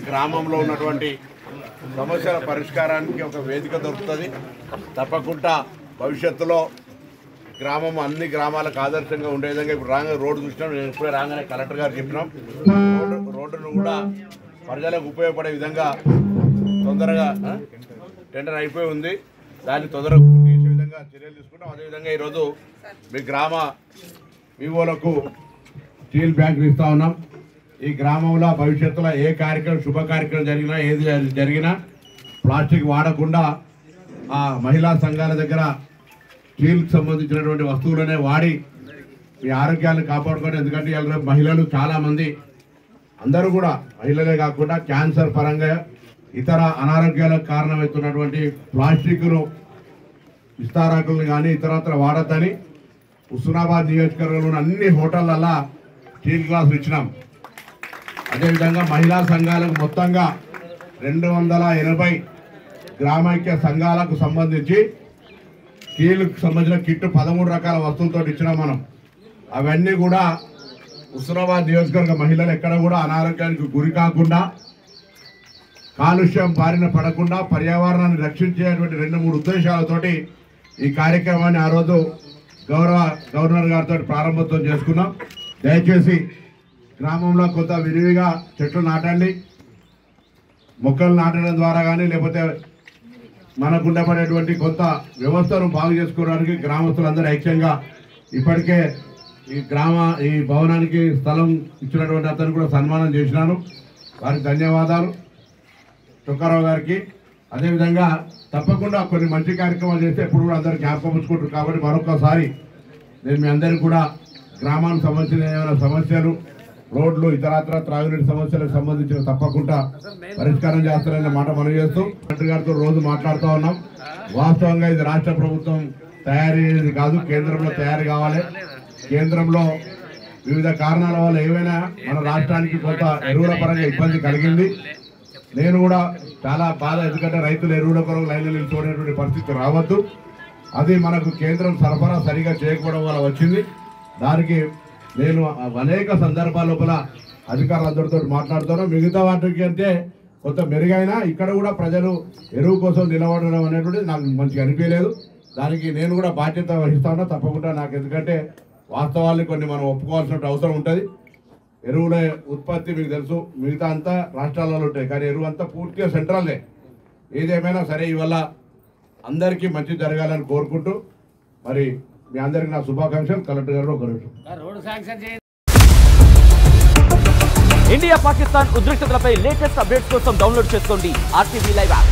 గ్రామంలో ఉన్నటువంటి సమస్యల పరిష్కారానికి ఒక వేదిక దొరుకుతుంది. తప్పకుండా భవిష్యత్తులో గ్రామం అన్ని గ్రామాలకు ఆదర్శంగా ఉండే విధంగా ఇప్పుడు రోడ్డు చూసినాం. నేను ఇప్పుడే రాగానే కలెక్టర్ గారు చెప్పినాం, రోడ్డును కూడా ప్రజలకు ఉపయోగపడే విధంగా తొందరగా టెండర్ అయిపోయి ఉంది. దాన్ని తొందరగా పూర్తి చేసే విధంగా చర్యలు తీసుకుంటాం. అదేవిధంగా ఈరోజు మీ గ్రామ వివోలకు స్టీల్ బ్యాంకులు ఇస్తూ ఉన్నాం. ఈ గ్రామంలో భవిష్యత్తులో ఏ కార్యక్రమం శుభ కార్యక్రమం జరిగినా ఏది జరిగినా ప్లాస్టిక్ వాడకుండా ఆ మహిళా సంఘాల దగ్గర స్టీల్కి సంబంధించినటువంటి వస్తువులనే వాడి మీ ఆరోగ్యాలను కాపాడుకోండి. ఎందుకంటే ఇలా మహిళలు చాలామంది అందరూ కూడా మహిళలే కాకుండా క్యాన్సర్ పరంగా ఇతర అనారోగ్యాలకు కారణమవుతున్నటువంటి ప్లాస్టిక్ను విస్తారాకులను కానీ ఇతరత్ర వాడద్దని హుస్నాబాద్ నియోజకవర్గంలోని అన్ని హోటళ్లలో స్టీల్ గ్లాసులు ఇచ్చినాం. అదేవిధంగా మహిళా సంఘాలకు మొత్తంగా 280 గ్రామైక్య సంఘాలకు సంబంధించి స్టీల్కు సంబంధించిన కిట్ 13 రకాల వస్తువులతో ఇచ్చినాం మనం. అవన్నీ కూడా హుస్నాబాద్ నియోజకవర్గ మహిళలు ఎక్కడ కూడా అనారోగ్యానికి గురి కాకుండా కాలుష్యం బారిన పడకుండా పర్యావరణాన్ని రక్షించేటువంటి 2-3 ఉద్దేశాలతోటి ఈ కార్యక్రమాన్ని ఆ రోజు గవర్నర్ గారితో ప్రారంభోత్సవం చేసుకున్నాం. దయచేసి గ్రామంలో కొంత విరివిగా చెట్లు నాటండి. మొక్కలు నాటడం ద్వారా కానీ లేకపోతే మనకు ఉండబడేటువంటి కొంత వ్యవస్థను బాగు చేసుకోవడానికి గ్రామస్తులందరూ ఐక్యంగా ఇప్పటికే ఈ భవనానికి స్థలం ఇచ్చినటువంటి అతను కూడా సన్మానం చేసినాను. వారికి ధన్యవాదాలు చుక్కారావు గారికి. అదేవిధంగా తప్పకుండా కొన్ని మంచి కార్యక్రమాలు చేస్తే ఎప్పుడు కూడా అందరూ జ్ఞాపకం ఉంచుకుంటారు. కాబట్టి మరొకసారి నేను మీ అందరికీ కూడా గ్రామానికి సంబంధించిన ఏమైనా సమస్యలు, రోడ్లు, ఇతరత్ర త్రాగునీటి సమస్యలకు సంబంధించిన తప్పకుండా పరిష్కారం చేస్తారనే మాట మనం చేస్తూ మంత్రి గారితో రోజు మాట్లాడుతూ ఉన్నాం. వాస్తవంగా ఇది రాష్ట్ర ప్రభుత్వం తయారీ కాదు, కేంద్రంలో తయారు కావాలి. కేంద్రంలో వివిధ కారణాల వల్ల ఏవైనా మన రాష్ట్రానికి కొంత ఎరువుల పరంగా ఇబ్బంది కలిగింది. నేను కూడా చాలా బాధ, ఎందుకంటే రైతులు ఎరువుల కొరకు లైన్లు నిల్చుకునేటువంటి పరిస్థితి రావద్దు. అది మనకు కేంద్రం సరఫరా సరిగా చేయకపోవడం వల్ల వచ్చింది. దానికి నేను అనేక సందర్భాల లోపల అధికారులందరితో మాట్లాడుతాను. మిగతా వాటికి అంటే కొంత మెరుగైనా ఇక్కడ కూడా ప్రజలు ఎరువు కోసం నిలబడడం అనేటువంటిది నాకు మంచిగా అనిపించలేదు. దానికి నేను కూడా బాధ్యత వహిస్తాను తప్పకుండా. నాకు ఎందుకంటే వాస్తవాల్ని కొన్ని మనం ఒప్పుకోవాల్సిన అవసరం ఉంటుంది. ఎరువుల ఉత్పత్తి మీకు తెలుసు, మిగతా అంతా రాష్ట్రాలలో ఉంటాయి, కానీ ఎరువు అంతా పూర్తిగా సెంట్రల్దే. ఏదేమైనా సరే ఇవల్ల అందరికీ మంచి జరగాలని కోరుకుంటూ మరి మీ అందరికీ నా శుభాకాంక్షలు. కలెక్టర్ గారు ఒక నిమిషం. ఇండియా పాకిస్తాన్ ఉద్రిక్తతలపై లేటెస్ట్ అప్డేట్స్ కోసం డౌన్లోడ్ చేసుకోండి RTV లైవ్ యాప్.